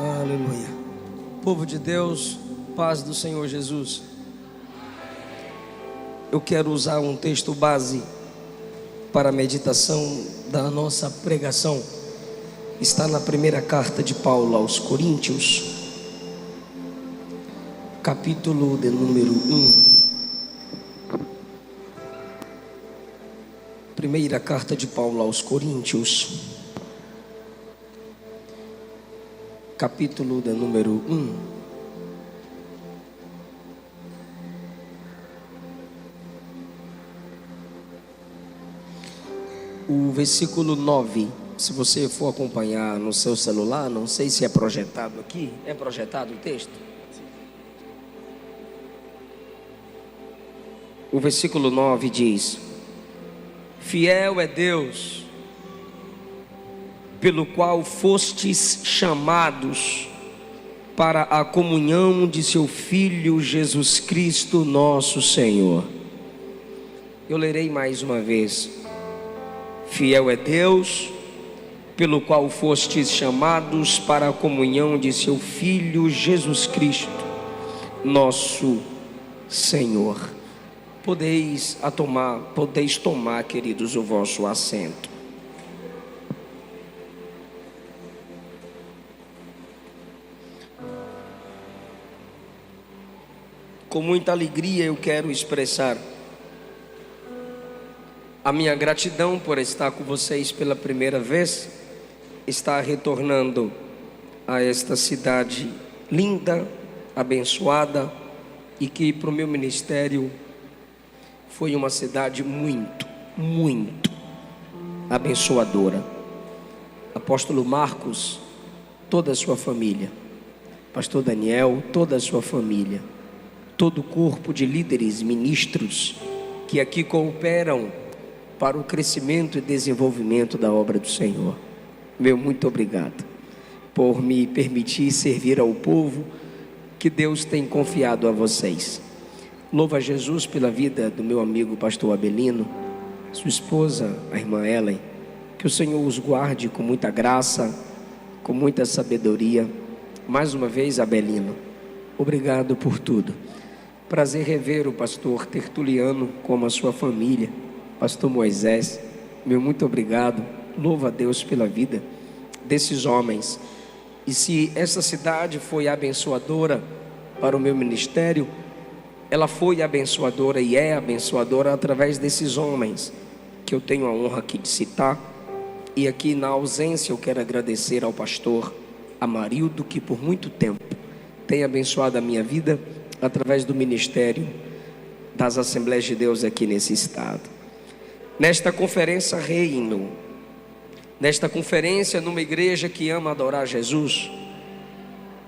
Aleluia. Povo de Deus, paz do Senhor Jesus. Eu quero usar um texto base para a meditação da nossa pregação. Está na primeira carta de Paulo aos Coríntios, capítulo de número 1. Primeira carta de Paulo aos Coríntios, capítulo de número 1. O versículo 9. Se você for acompanhar no seu celular, não sei se é projetado aqui. É projetado o texto? O versículo 9 diz: Fiel é Deus, pelo qual fostes chamados para a comunhão de seu Filho Jesus Cristo nosso Senhor. Eu lerei mais uma vez. Fiel é Deus, pelo qual fostes chamados para a comunhão de seu Filho Jesus Cristo nosso Senhor. Podeis tomar, queridos, o vosso assento. Com muita alegria eu quero expressar a minha gratidão por estar com vocês pela primeira vez, estar retornando a esta cidade linda, abençoada, e que para o meu ministério foi uma cidade muito abençoadora. Apóstolo Marcos, toda a sua família, Pastor Daniel, toda a sua família, todo o corpo de líderes, ministros que aqui cooperam para o crescimento e desenvolvimento da obra do Senhor. Meu muito obrigado por me permitir servir ao povo que Deus tem confiado a vocês. Louvo a Jesus pela vida do meu amigo pastor Abelino, sua esposa, a irmã Ellen. Que o Senhor os guarde com muita graça, com muita sabedoria. Mais uma vez, Abelino, obrigado por tudo. Prazer rever o pastor Tertuliano como a sua família. Pastor Moisés, meu muito obrigado. Louvo a Deus pela vida desses homens. E se essa cidade foi abençoadora para o meu ministério, ela foi abençoadora e é abençoadora através desses homens que eu tenho a honra aqui de citar. E aqui na ausência eu quero agradecer ao pastor Amarildo, que por muito tempo tem abençoado a minha vida através do ministério das Assembleias de Deus aqui nesse estado. Nesta conferência Reino, nesta conferência numa igreja que ama adorar Jesus,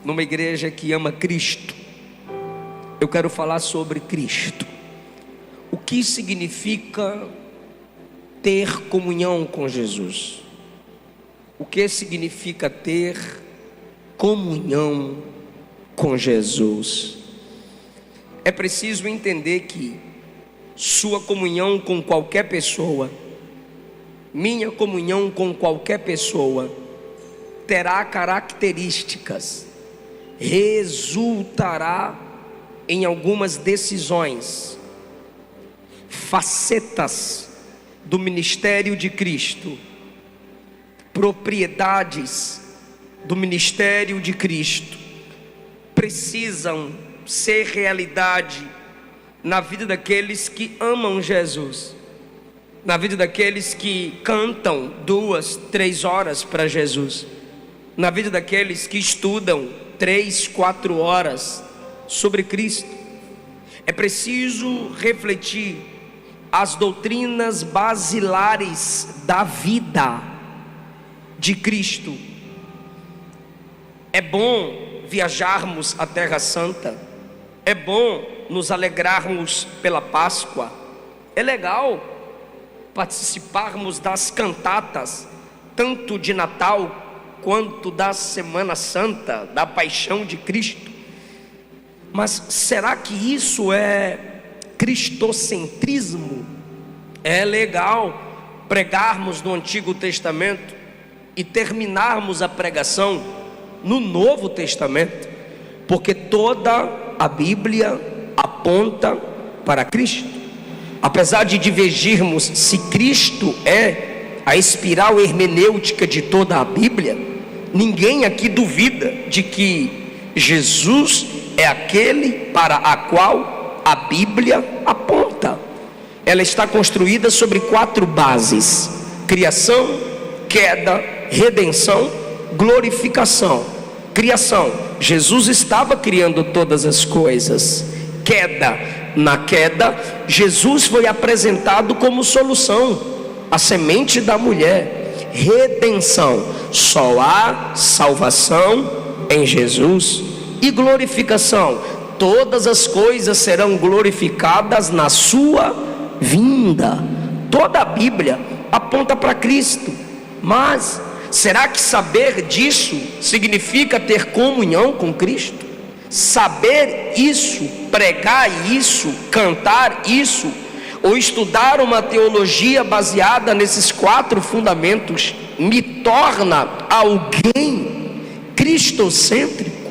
numa igreja que ama Cristo, eu quero falar sobre Cristo. O que significa ter comunhão com Jesus? O que significa ter comunhão com Jesus? É preciso entender que sua comunhão com qualquer pessoa, minha comunhão com qualquer pessoa, terá características, resultará em algumas decisões, facetas do ministério de Cristo, propriedades do ministério de Cristo, precisam ser realidade na vida daqueles que amam Jesus, na vida daqueles que cantam 2, 3 horas para Jesus, na vida daqueles que estudam 3, 4 horas sobre Cristo. É preciso refletir as doutrinas basilares da vida de Cristo. É bom viajarmos à Terra Santa, é bom nos alegrarmos pela Páscoa, é legal participarmos das cantatas, tanto de Natal quanto da Semana Santa, da Paixão de Cristo. Mas será que isso é cristocentrismo? É legal pregarmos no Antigo Testamento e terminarmos a pregação no Novo Testamento, porque toda a Bíblia aponta para Cristo. Apesar de divergirmos se Cristo é a espiral hermenêutica de toda a Bíblia, ninguém aqui duvida de que Jesus é aquele para a qual a Bíblia aponta. Ela está construída sobre 4 bases: criação, queda, redenção, glorificação. Criação, Jesus estava criando todas as coisas. Queda, na queda, Jesus foi apresentado como solução, a semente da mulher. Redenção, só há salvação em Jesus. E glorificação, todas as coisas serão glorificadas na sua vinda. Toda a Bíblia aponta para Cristo. Mas será que saber disso significa ter comunhão com Cristo? Saber isso, pregar isso, cantar isso, ou estudar uma teologia baseada nesses 4 fundamentos, me torna alguém cristocêntrico?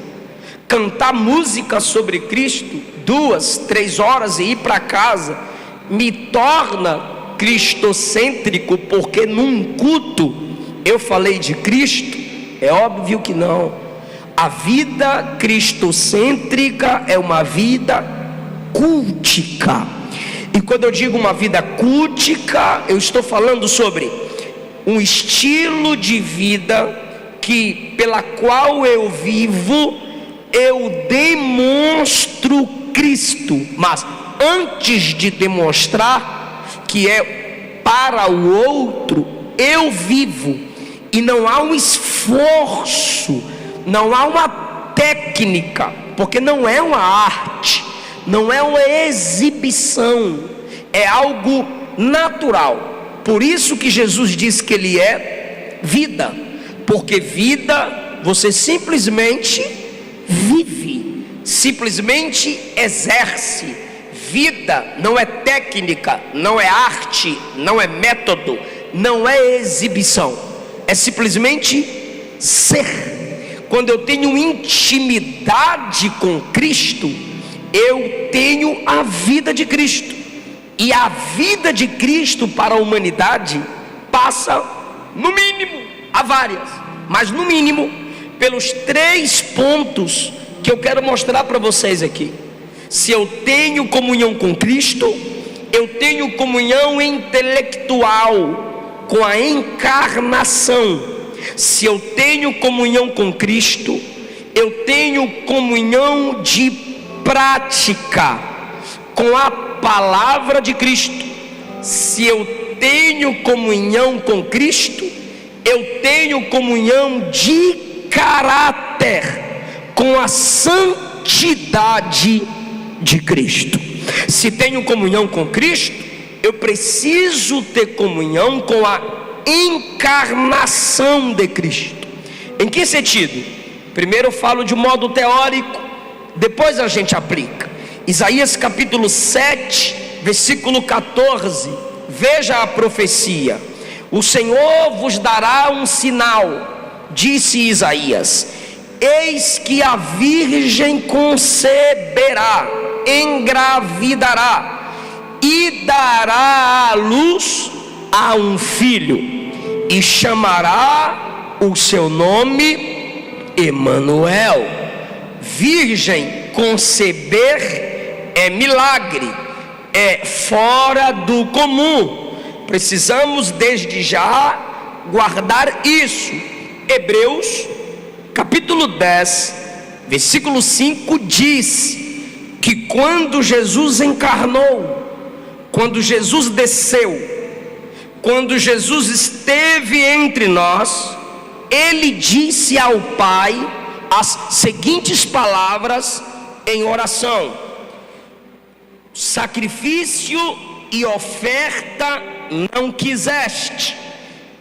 Cantar música sobre Cristo 2, 3 horas e ir para casa me torna cristocêntrico porque num culto eu falei de Cristo? É óbvio que não. A vida cristocêntrica é uma vida cultica. E quando eu digo uma vida cultica, eu estou falando sobre um estilo de vida pela qual eu vivo, eu demonstro Cristo. Mas antes de demonstrar que é para o outro, eu vivo. E não há um esforço, não há uma técnica, porque não é uma arte, não é uma exibição, é algo natural. Por isso que Jesus diz que Ele é vida, porque vida você simplesmente vive, simplesmente exerce. Vida não é técnica, não é arte, não é método, não é exibição, é simplesmente ser. Quando eu tenho intimidade com Cristo, eu tenho a vida de Cristo. E a vida de Cristo para a humanidade passa, no mínimo, há várias, mas no mínimo, pelos 3 pontos que eu quero mostrar para vocês aqui. Se eu tenho comunhão com Cristo, eu tenho comunhão intelectual com a encarnação. Se eu tenho comunhão com Cristo, eu tenho comunhão de prática com a palavra de Cristo. Se eu tenho comunhão com Cristo, eu tenho comunhão de caráter com a santidade de Cristo. Se tenho comunhão com Cristo, eu preciso ter comunhão com a encarnação de Cristo. Em que sentido? Primeiro eu falo de modo teórico, depois a gente aplica. Isaías capítulo 7, versículo 14. Veja a profecia: o Senhor vos dará um sinal, disse Isaías: eis que a virgem conceberá, engravidará e dará à luz a um filho, e chamará o seu nome Emanuel. Virgem, conceber é milagre, é fora do comum. Precisamos desde já guardar isso. Hebreus capítulo 10, versículo 5 diz que quando Jesus encarnou, quando Jesus desceu, quando Jesus esteve entre nós, Ele disse ao Pai as seguintes palavras em oração: sacrifício e oferta não quiseste.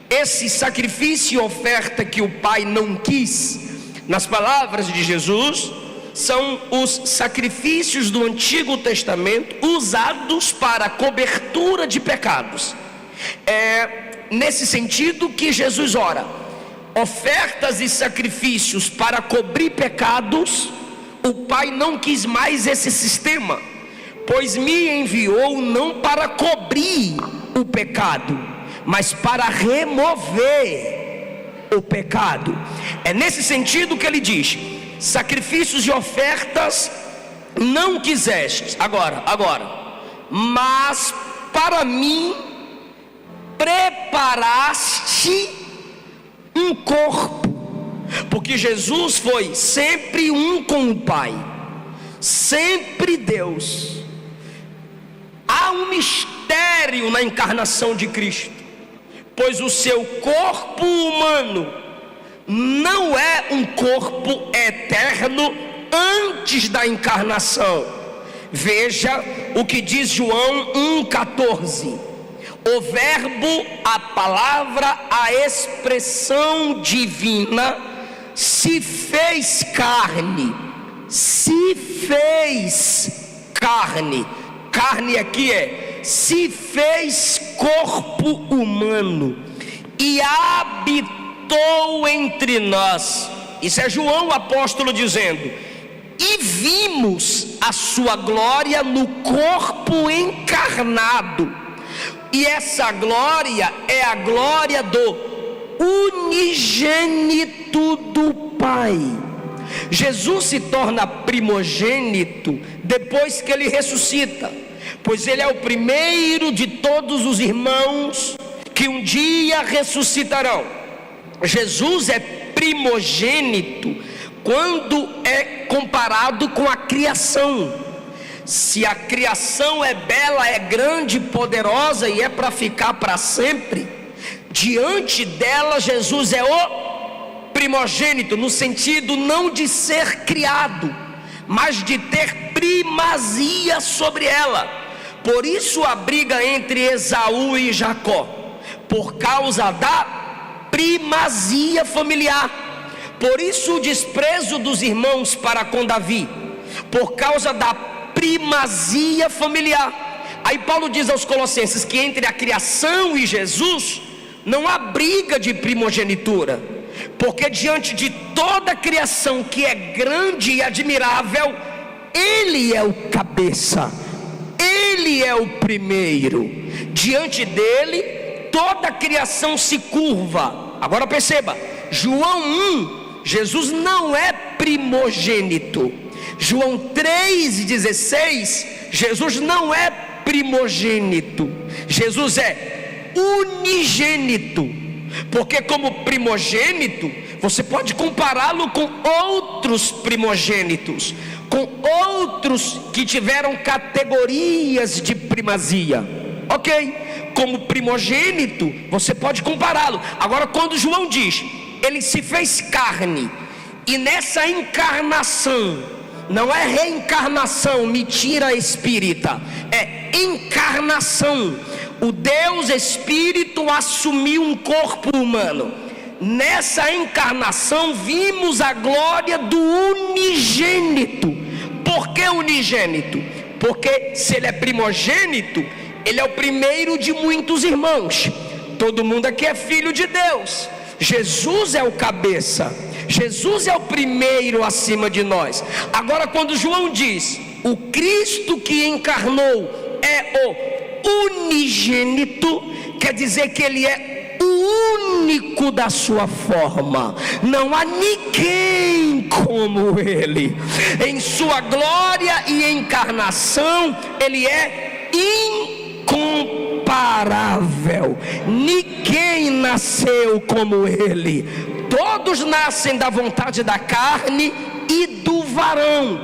Esse sacrifício e oferta que o Pai não quis, nas palavras de Jesus, são os sacrifícios do Antigo Testamento usados para cobertura de pecados. É nesse sentido que Jesus ora: ofertas e sacrifícios para cobrir pecados, o Pai não quis mais esse sistema, pois me enviou não para cobrir o pecado, mas para remover o pecado. É nesse sentido que ele diz: sacrifícios e ofertas não quiseste, agora, mas para mim preparaste um corpo. Porque Jesus foi sempre um com o Pai, sempre Deus. Há um mistério na encarnação de Cristo, pois o seu corpo humano não é um corpo eterno antes da encarnação. Veja o que diz João 1,14: o verbo, a palavra, a expressão divina se fez carne. Se fez carne. Carne aqui se fez corpo humano e habitou entre nós. Isso é João o apóstolo dizendo: e vimos a sua glória no corpo encarnado. E essa glória é a glória do unigênito do Pai. Jesus se torna primogênito depois que ele ressuscita, pois ele é o primeiro de todos os irmãos que um dia ressuscitarão. Jesus é primogênito quando é comparado com a criação. Se a criação é bela, é grande, poderosa e é para ficar para sempre, diante dela Jesus é o primogênito, no sentido não de ser criado, mas de ter primazia sobre ela. Por isso a briga entre Esaú e Jacó, por causa da primazia familiar. Por isso o desprezo dos irmãos para com Davi, por causa da primazia familiar. Aí Paulo diz aos Colossenses que entre a criação e Jesus não há briga de primogenitura, porque diante de toda a criação que é grande e admirável, ele é o cabeça, ele é o primeiro. Diante dele toda a criação se curva. Agora perceba, João 1, Jesus não é primogênito. João 3,16, Jesus não é primogênito, Jesus é unigênito. Porque como primogênito, você pode compará-lo com outros primogênitos, com outros que tiveram categorias de primazia, ok? Como primogênito, você pode compará-lo. Agora quando João diz, ele se fez carne, e nessa encarnação, não é reencarnação, mentira espírita, é encarnação. O Deus Espírito assumiu um corpo humano. Nessa encarnação vimos a glória do unigênito. Por que unigênito? Porque se ele é primogênito, ele é o primeiro de muitos irmãos. Todo mundo aqui é filho de Deus. Jesus é o cabeça, Jesus é o primeiro acima de nós. Agora quando João diz, o Cristo que encarnou é o unigênito, quer dizer que ele é o único da sua forma. Não há ninguém como ele. Em sua glória e encarnação, ele é incomparável. Ninguém nasceu como ele. Todos nascem da vontade da carne e do varão.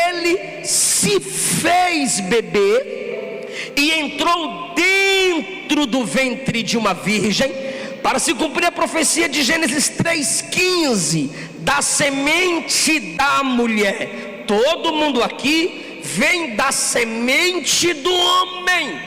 Ele se fez bebê e entrou dentro do ventre de uma virgem, para se cumprir a profecia de Gênesis 3,15, da semente da mulher. Todo mundo aqui vem da semente do homem.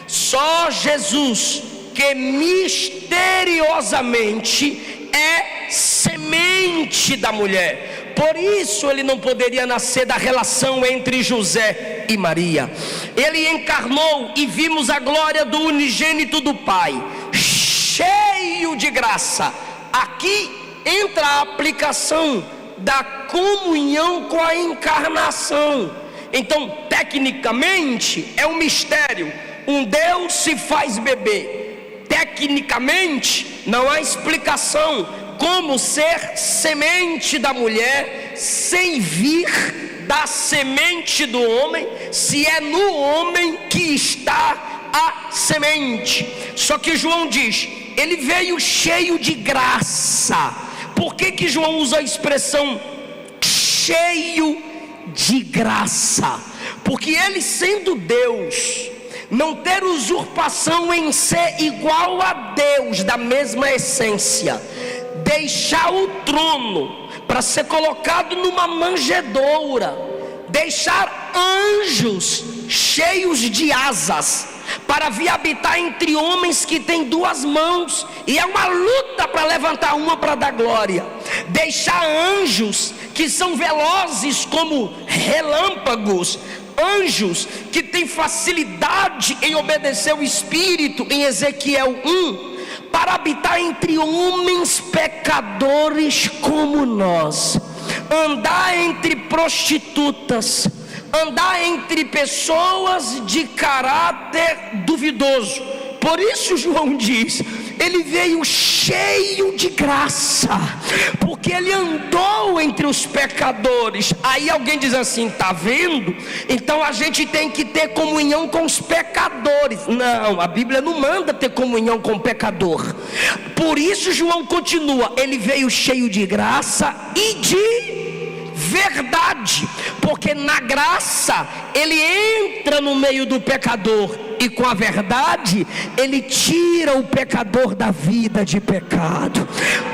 Só Jesus, que misteriosamente é semente da mulher. Por isso ele não poderia nascer da relação entre José e Maria. Ele encarnou e vimos a glória do unigênito do Pai, cheio de graça. Aqui entra a aplicação da comunhão com a encarnação. Então, tecnicamente, é um mistério. Um Deus se faz bebê. Tecnicamente, não há explicação como ser semente da mulher sem vir da semente do homem, se é no homem que está a semente. Só que João diz, ele veio cheio de graça. Por que João usa a expressão cheio de graça? Porque ele, sendo Deus, não ter usurpação em ser igual a Deus, da mesma essência, deixar o trono para ser colocado numa manjedoura, deixar anjos cheios de asas para vir habitar entre homens que têm duas mãos, e é uma luta para levantar uma para dar glória. Deixar anjos que são velozes como relâmpagos, anjos que têm facilidade em obedecer o Espírito, em Ezequiel 1, para habitar entre homens pecadores como nós, andar entre prostitutas, andar entre pessoas de caráter duvidoso. Por isso João diz, ele veio cheio de graça, porque ele andou entre os pecadores. Aí alguém diz assim, tá vendo? Então a gente tem que ter comunhão com os pecadores. Não, a Bíblia não manda ter comunhão com o pecador. Por isso João continua, ele veio cheio de graça e de verdade, porque na graça ele entra no meio do pecador, e com a verdade ele tira o pecador da vida de pecado.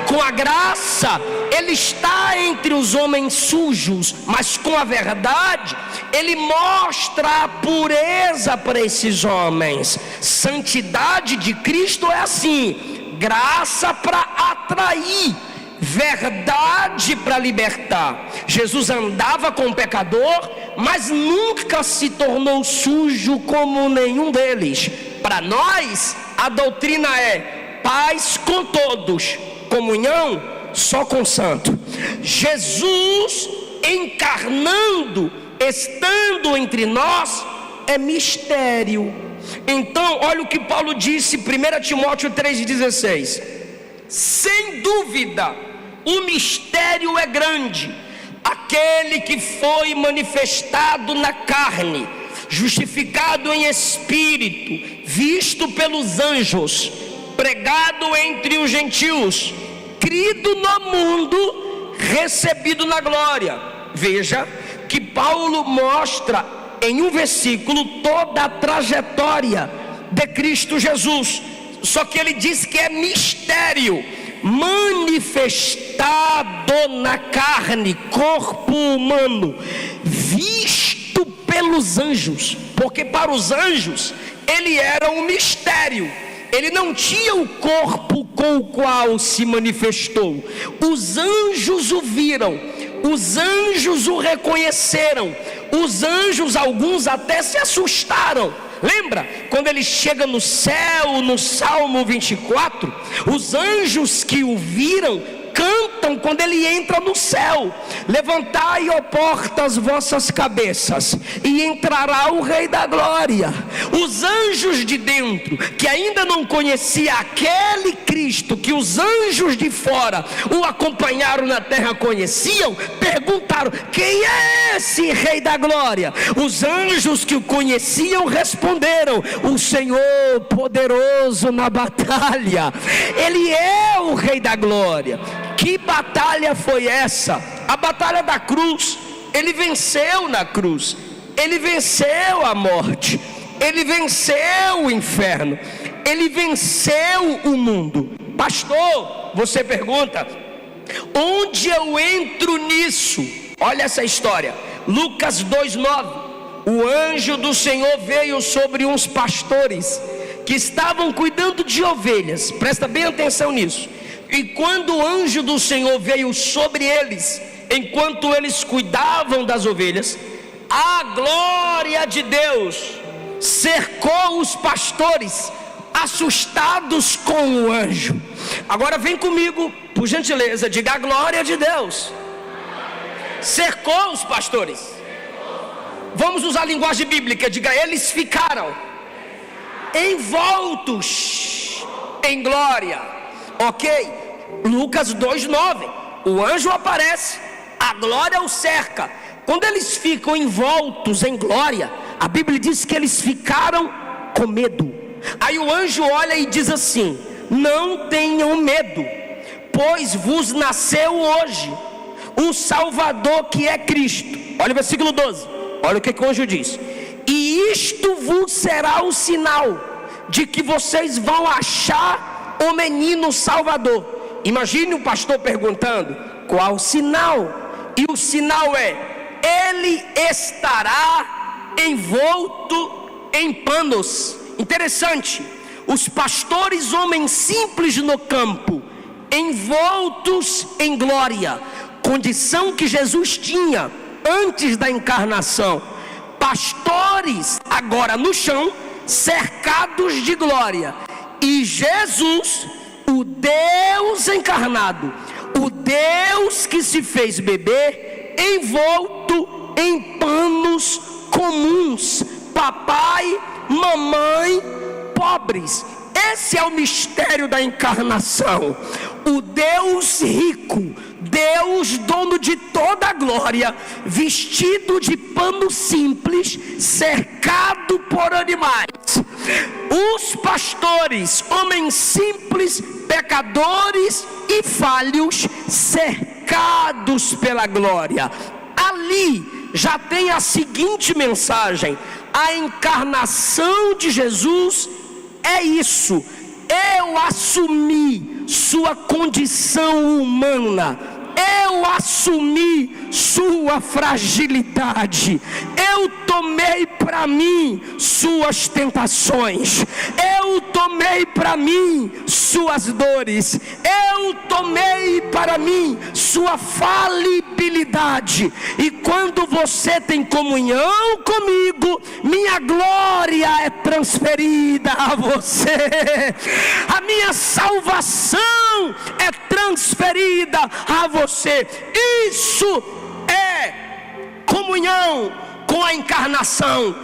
Com a graça ele está entre os homens sujos, mas com a verdade ele mostra a pureza para esses homens. Santidade de Cristo é assim: graça para atrair, verdade para libertar. Jesus andava com o pecador, mas nunca se tornou sujo como nenhum deles. Para nós, a doutrina é paz com todos, comunhão só com o santo. Jesus encarnando, estando entre nós, é mistério. Então, olha o que Paulo disse, 1 Timóteo 3,16: sem dúvida, o mistério é grande. Aquele que foi manifestado na carne, justificado em espírito, visto pelos anjos, pregado entre os gentios, crido no mundo, recebido na glória. Veja que Paulo mostra em um versículo toda a trajetória de Cristo Jesus. Só que ele diz que é mistério, manifestado na carne, corpo humano, visto pelos anjos. Porque para os anjos ele era um mistério, ele não tinha o corpo com o qual se manifestou. Os anjos o viram, os anjos o reconheceram, os anjos, alguns até se assustaram. Lembra quando ele chega no céu, no Salmo 24, os anjos que o viram cantam quando ele entra no céu: levantai, ó portas, vossas cabeças, e entrará o Rei da Glória. Os anjos de dentro, que ainda não conhecia aquele Cristo que os anjos de fora o acompanharam na terra conheciam, perguntaram: quem é esse Rei da Glória? Os anjos que o conheciam responderam: o Senhor poderoso na batalha, ele é o Rei da Glória. Que batalha foi essa? A batalha da cruz. Ele venceu na cruz, ele venceu a morte, ele venceu o inferno, ele venceu o mundo. Pastor, você pergunta, onde eu entro nisso? Olha essa história, Lucas 2,9. O anjo do Senhor veio sobre uns pastores que estavam cuidando de ovelhas. Presta bem atenção nisso. E quando o anjo do Senhor veio sobre eles, enquanto eles cuidavam das ovelhas, a glória de Deus cercou os pastores, assustados com o anjo. Agora vem comigo Por gentileza, diga a glória de Deus. Cercou os pastores. Vamos usar a linguagem bíblica. Diga, eles ficaram envoltos em glória. Ok? Lucas 2:9. O anjo aparece, a glória o cerca. Quando eles ficam envoltos em glória, a Bíblia diz que eles ficaram com medo. Aí o anjo olha e diz assim: não tenham medo, pois vos nasceu hoje um Salvador, que é Cristo. Olha o versículo 12. Olha o que o anjo diz: e isto vos será o sinal de que vocês vão achar o menino Salvador. Imagine o pastor perguntando: qual o sinal? E o sinal é: ele estará envolto em panos. Interessante, os pastores, homens simples no campo, envoltos em glória, condição que Jesus tinha antes da encarnação. Pastores agora no chão, cercados de glória. E Jesus, o Deus encarnado, o Deus que se fez bebê, envolto em panos comuns. Papai, mamãe, pobres. Esse é o mistério da encarnação. O Deus rico, Deus dono de toda a glória, vestido de pano simples, cercado por animais. Os pastores, homens simples, pecadores e falhos, cercados pela glória. Ali já tem a seguinte mensagem: a encarnação de Jesus é isso. Eu assumi sua condição humana, eu assumi sua fragilidade, eu tomei para mim suas tentações, eu tomei para mim suas dores, eu tomei para mim sua falibilidade. E quando você tem comunhão comigo, minha glória é transferida a você, a minha salvação é transferida a você. Isso é comunhão com a encarnação.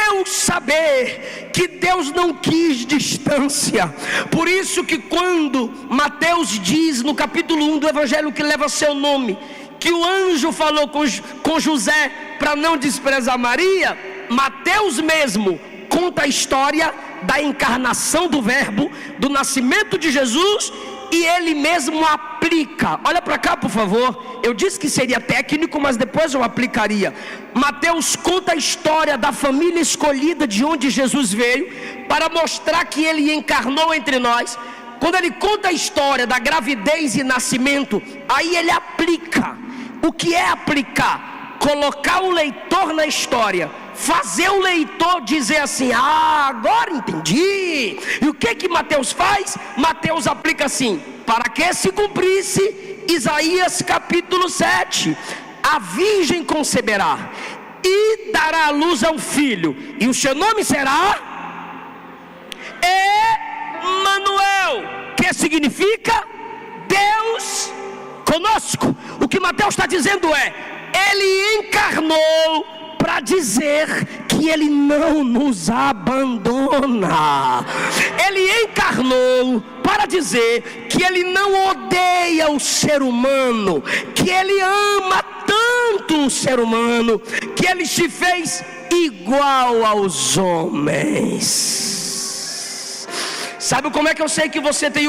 Eu saber que Deus não quis distância. Por isso que quando Mateus diz no capítulo 1 do evangelho que leva seu nome, que o anjo falou com José para não desprezar Maria, Mateus mesmo conta a história da encarnação do verbo, do nascimento de Jesus, e ele mesmo aplica. Olha para cá, por favor. Eu disse que seria técnico, mas depois eu aplicaria. Mateus conta a história da família escolhida de onde Jesus veio, para mostrar que ele encarnou entre nós. Quando ele conta a história da gravidez e nascimento, aí ele aplica. O que é aplicar? Colocar o leitor na história, fazer o leitor dizer assim: ah, agora entendi. E o que Mateus faz? Mateus aplica assim: para que se cumprisse Isaías capítulo 7, a virgem conceberá e dará à luz a um filho, e o seu nome será Emanuel, que significa Deus conosco. O que Mateus está dizendo é: ele encarnou para dizer que ele não nos abandona. Ele encarnou para dizer que ele não odeia o ser humano, que ele ama tanto o ser humano, que ele se fez igual aos homens. Sabe como é que eu sei que você tem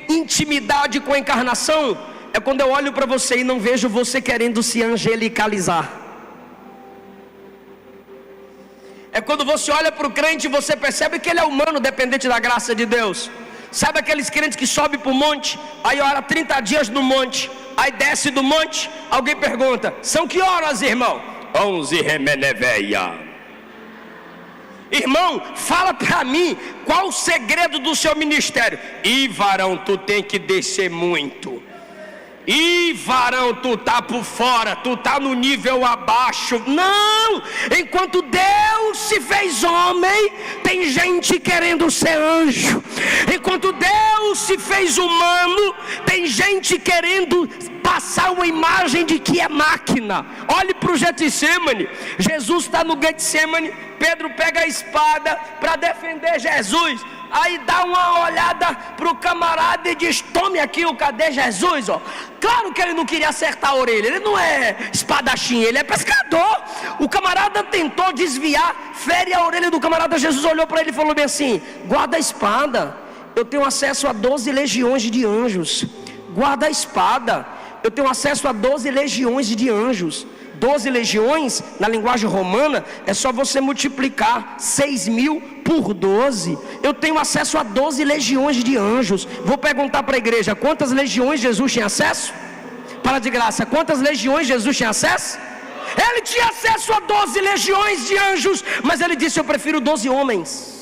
intimidade com a encarnação? É quando eu olho para você e não vejo você querendo se angelicalizar. É quando você olha para o crente e você percebe que ele é humano, dependente da graça de Deus. Sabe aqueles crentes que sobem para o monte, aí ora 30 dias no monte, aí desce do monte, alguém pergunta: são que horas, irmão? 11 remeneveia. Irmão, fala para mim, qual o segredo do seu ministério? Ih, varão, tu tem que descer muito. Ih, varão, tu tá por fora, tu tá no nível abaixo. Não, enquanto Deus se fez homem, tem gente querendo ser anjo. Enquanto Deus se fez humano, tem gente querendo passar uma imagem de que é máquina. Olhe para o Getsemane. Jesus está no Getsemane, Pedro pega a espada para defender Jesus. Aí dá uma olhada para o camarada e diz: tome aqui, cadê Jesus? Ó. Claro que ele não queria acertar a orelha, ele não é espadachim, ele é pescador. O camarada tentou desviar, fere a orelha do camarada. Jesus olhou para ele e falou bem assim: guarda a espada, eu tenho acesso a 12 legiões de anjos. Guarda a espada, eu tenho acesso a 12 legiões de anjos. 12 legiões, na linguagem romana, é só você multiplicar 6.000 por 12. Eu tenho acesso a 12 legiões de anjos. Vou perguntar para a igreja: quantas legiões Jesus tinha acesso? Para de graça, quantas legiões Jesus tinha acesso? Ele tinha acesso a 12 legiões de anjos, mas ele disse: eu prefiro 12 homens.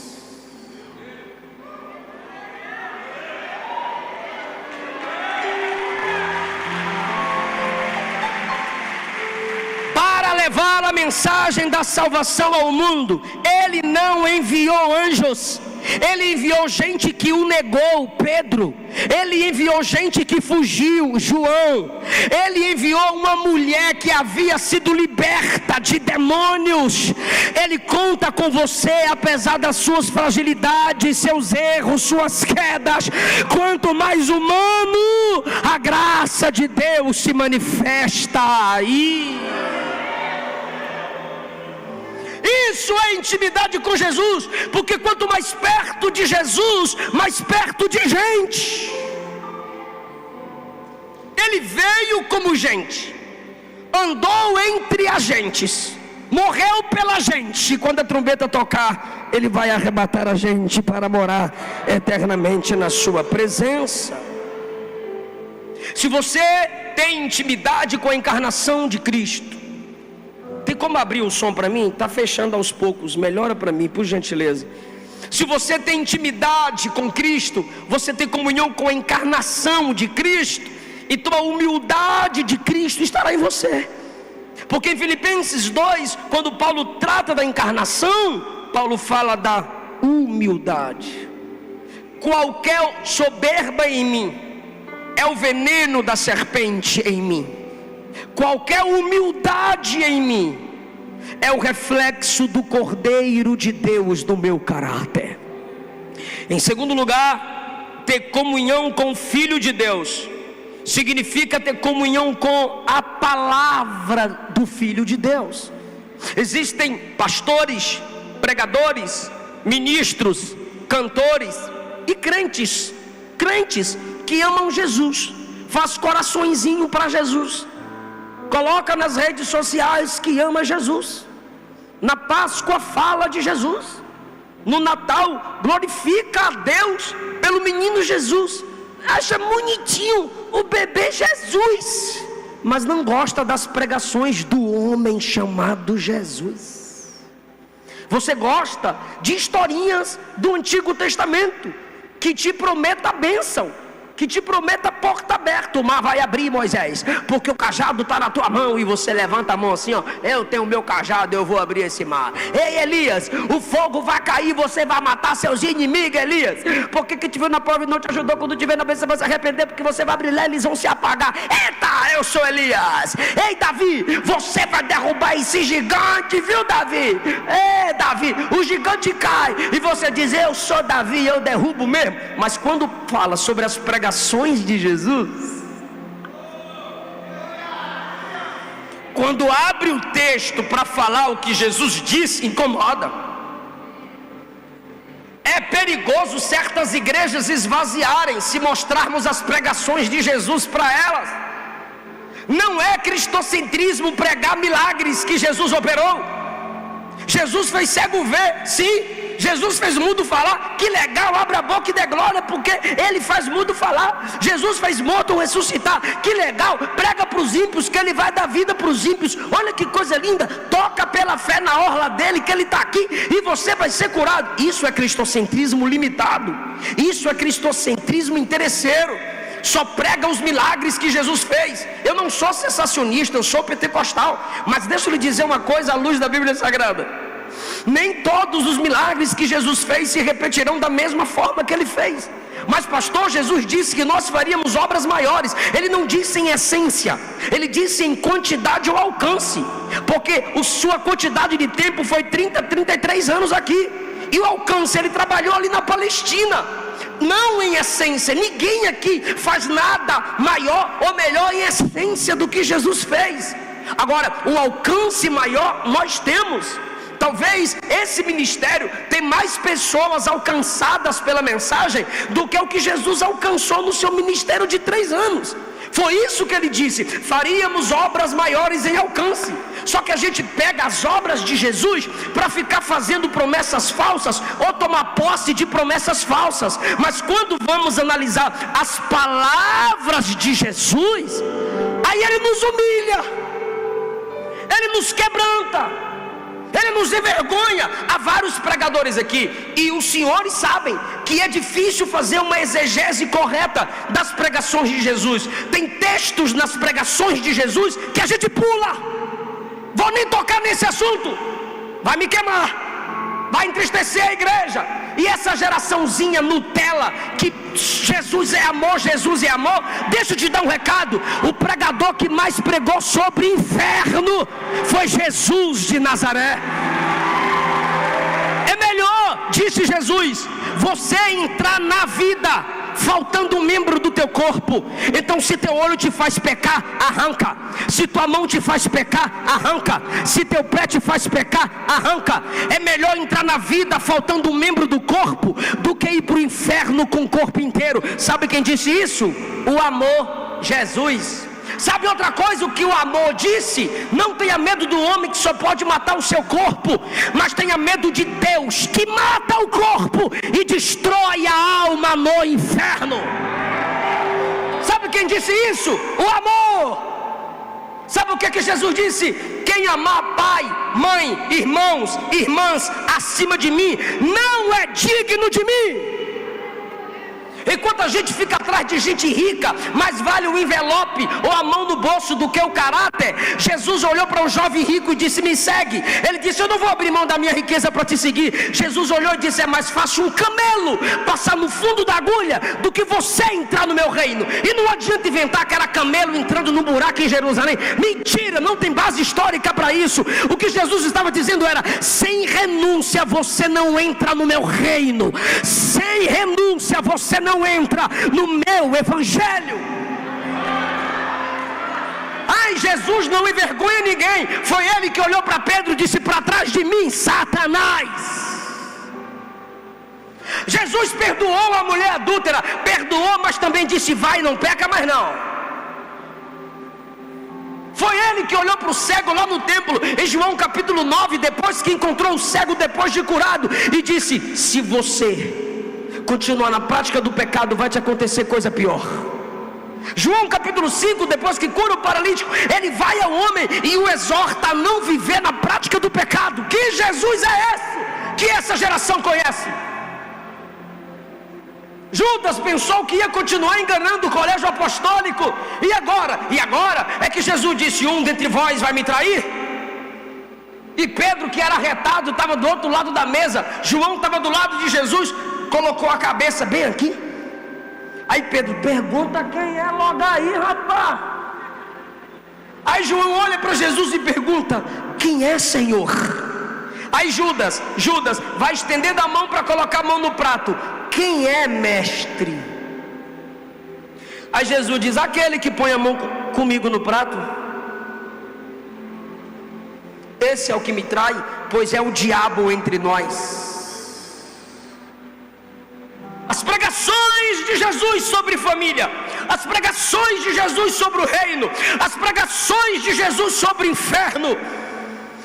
Levar a mensagem da salvação ao mundo, ele não enviou anjos, ele enviou gente que o negou, Pedro. Ele enviou gente que fugiu, João. Ele enviou uma mulher que havia sido liberta de demônios. Ele conta com você, apesar das suas fragilidades, seus erros, suas quedas. Quanto mais humano, a graça de Deus se manifesta aí. Isso é intimidade com Jesus, porque quanto mais perto de Jesus, mais perto de gente. Ele veio como gente, andou entre as gentes, morreu pela gente. E quando a trombeta tocar, ele vai arrebatar a gente para morar eternamente na sua presença. Se você tem intimidade com a encarnação de Cristo, tem como abrir o som para mim? Está fechando aos poucos, melhora para mim, por gentileza. Se você tem intimidade com Cristo, você tem comunhão com a encarnação de Cristo, então a humildade de Cristo estará em você. Porque em Filipenses 2, quando Paulo trata da encarnação, Paulo fala da humildade. Qualquer soberba em mim é o veneno da serpente em mim. Qualquer humildade em mim é o reflexo do Cordeiro de Deus no meu caráter. Em segundo lugar, ter comunhão com o Filho de Deus significa ter comunhão com a palavra do Filho de Deus. Existem pastores, pregadores, ministros, cantores e crentes que amam Jesus, faz coraçõezinho para Jesus, coloca nas redes sociais que ama Jesus, na Páscoa fala de Jesus, no Natal glorifica a Deus pelo menino Jesus, acha bonitinho o bebê Jesus, mas não gosta das pregações do homem chamado Jesus. Você gosta de historinhas do Antigo Testamento que te prometa a bênção, que te prometa porta aberta. O mar vai abrir, Moisés, porque o cajado está na tua mão. E você levanta a mão assim, ó: eu tenho o meu cajado, eu vou abrir esse mar. Ei, Elias, o fogo vai cair, você vai matar seus inimigos, Elias. Porque quem te viu na prova e não te ajudou, quando te vê na bênção, você vai se arrepender, porque você vai brilhar, eles vão se apagar. Eita, eu sou Elias. Ei, Davi, você vai derrubar esse gigante, viu, Davi? Ei, Davi, o gigante cai e você diz: eu sou Davi, eu derrubo mesmo. Mas quando fala sobre as pregações de Jesus, quando abre o texto para falar o que Jesus disse, incomoda. É perigoso certas igrejas esvaziarem se mostrarmos as pregações de Jesus para elas. Não é cristocentrismo pregar milagres que Jesus operou. Jesus fez cego ver, sim. Jesus fez mudo falar, que legal, abre a boca e dê glória, porque ele faz mudo falar. Jesus fez morto ressuscitar, que legal, prega para os ímpios, que ele vai dar vida para os ímpios. Olha que coisa linda, toca pela fé na orla dele, que ele está aqui e você vai ser curado. Isso é cristocentrismo limitado, isso é cristocentrismo interesseiro. só prega os milagres que Jesus fez. Eu não sou sensacionista, eu sou pentecostal, mas deixa eu lhe dizer uma coisa à luz da Bíblia Sagrada: nem todos os milagres que Jesus fez se repetirão da mesma forma que ele fez. Mas pastor, Jesus disse que nós faríamos obras maiores. Ele não disse em essência, ele disse em quantidade ou alcance, porque a sua quantidade de tempo foi 33 anos aqui, e o alcance ele trabalhou ali na Palestina. Não em essência, ninguém aqui faz nada maior ou melhor em essência do que Jesus fez. Agora, um alcance maior nós temos. Talvez esse ministério tenha mais pessoas alcançadas pela mensagem do que o que Jesus alcançou no seu ministério de 3 anos. Foi isso que ele disse: faríamos obras maiores em alcance. Só que a gente pega as obras de Jesus para ficar fazendo promessas falsas ou tomar posse de promessas falsas. Mas quando vamos analisar as palavras de Jesus, aí ele nos humilha, ele nos quebranta, ele nos envergonha. Há vários pregadores aqui, e os senhores sabem que é difícil fazer uma exegese correta das pregações de Jesus. Tem textos nas pregações de Jesus que a gente pula. Vou nem tocar nesse assunto, vai me queimar, vai entristecer a igreja. E essa geraçãozinha Nutella, que Jesus é amor, Jesus é amor. Deixa eu te dar um recado: o pregador que mais pregou sobre inferno foi Jesus de Nazaré. É melhor, disse Jesus, você entrar na vida faltando um membro do teu corpo. Então, se teu olho te faz pecar, arranca. Se tua mão te faz pecar, arranca. Se teu pé te faz pecar, arranca. É melhor entrar na vida faltando um membro do corpo do que ir para o inferno com o corpo inteiro. Sabe quem disse isso? O amor, Jesus. Sabe outra coisa o que o amor disse? Não tenha medo do homem que só pode matar o seu corpo, mas tenha medo de Deus, que mata o corpo e destrói a alma no inferno. Sabe quem disse isso? O amor. Sabe o que Jesus disse? Quem amar pai, mãe, irmãos, irmãs acima de mim, não é digno de mim. Enquanto a gente fica atrás de gente rica, mais vale o envelope ou a mão no bolso do que o caráter. Jesus olhou para um jovem rico e disse: me segue. Ele disse: eu não vou abrir mão da minha riqueza para te seguir. Jesus olhou e disse: é mais fácil um camelo passar no fundo da agulha do que você entrar no meu reino. E não adianta inventar que era camelo entrando no buraco em Jerusalém. Mentira, não tem base histórica para isso. O que Jesus estava dizendo era: sem renúncia você não entra no meu reino. Sem renúncia você não entra no meu evangelho. Ai, Jesus não envergonha ninguém. Foi ele que olhou para Pedro e disse: para trás de mim, Satanás. Jesus perdoou a mulher adúltera, perdoou, mas também disse: vai, não peca mais não. Foi ele que olhou para o cego lá no templo, em João capítulo 9, depois que encontrou o cego depois de curado, e disse: se você continuar na prática do pecado, vai te acontecer coisa pior. João capítulo 5, depois que cura o paralítico, ele vai ao homem e o exorta a não viver na prática do pecado. Que Jesus é esse que essa geração conhece? Judas pensou que ia continuar enganando o colégio apostólico. E agora é que Jesus disse: um dentre vós vai me trair. E Pedro, que era arretado, estava do outro lado da mesa. João estava do lado de Jesus, colocou a cabeça bem aqui. Aí Pedro: pergunta quem é logo aí, rapaz. Aí João olha para Jesus e pergunta: quem é, Senhor? Aí Judas vai estendendo a mão para colocar a mão no prato: quem é, mestre? Aí Jesus diz: aquele que põe a mão comigo no prato. Esse é o que me trai, pois é o diabo entre nós. As pregações de Jesus sobre família, as pregações de Jesus sobre o reino, as pregações de Jesus sobre o inferno.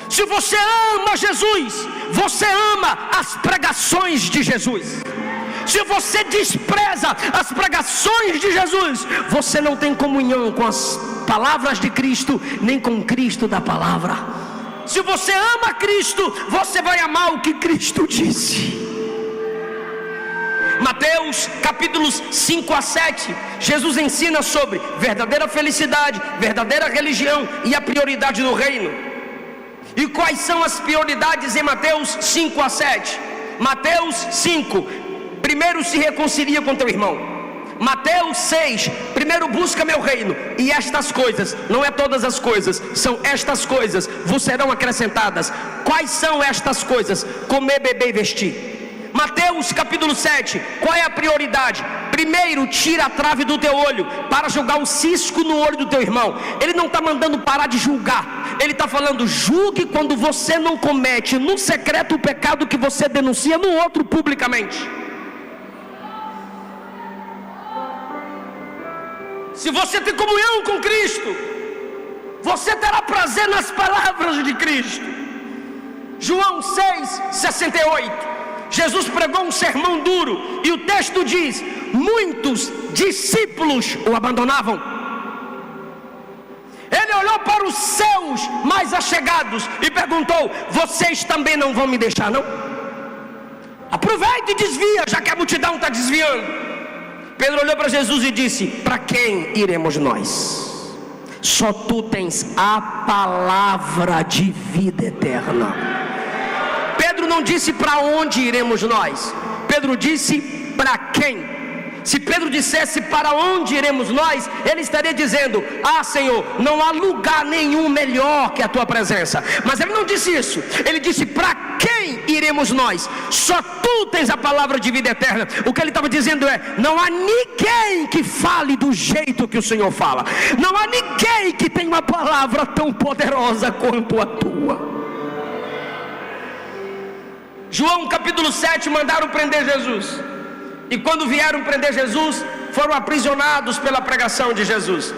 Se você ama Jesus, você ama as pregações de Jesus. Se você despreza as pregações de Jesus, você não tem comunhão com as palavras de Cristo, nem com Cristo da palavra. Se você ama Cristo, você vai amar o que Cristo disse. Mateus capítulos 5 a 7, Jesus ensina sobre verdadeira felicidade, verdadeira religião e a prioridade do reino. E quais são as prioridades em Mateus 5 a 7? Mateus 5, primeiro se reconcilia com teu irmão. Mateus 6, primeiro busca meu reino, e estas coisas, não é todas as coisas, são estas coisas, vos serão acrescentadas. Quais são estas coisas? Comer, beber e vestir. Mateus capítulo 7, qual é a prioridade? Primeiro, tira a trave do teu olho, para jogar o cisco no olho do teu irmão. Ele não está mandando parar de julgar, ele está falando, julgue quando você não comete no secreto o pecado que você denuncia no outro publicamente. Se você tem comunhão com Cristo, você terá prazer nas palavras de Cristo. João 6:68, Jesus pregou um sermão duro, e o texto diz, muitos discípulos o abandonavam. Ele olhou para os seus mais achegados e perguntou, vocês também não vão me deixar não? Aproveita e desvia, já que a multidão está desviando. Pedro olhou para Jesus e disse, para quem iremos nós? Só tu tens a palavra de vida eterna. Pedro não disse para onde iremos nós, Pedro disse para quem. Se Pedro dissesse para onde iremos nós, ele estaria dizendo, Senhor, não há lugar nenhum melhor que a tua presença. Mas ele não disse isso, ele disse, para quem iremos nós? Só tu tens a palavra de vida eterna. O que ele estava dizendo é, não há ninguém que fale do jeito que o Senhor fala, não há ninguém que tenha uma palavra tão poderosa quanto a tua. João capítulo 7, mandaram prender Jesus. E quando vieram prender Jesus, foram aprisionados pela pregação de Jesus.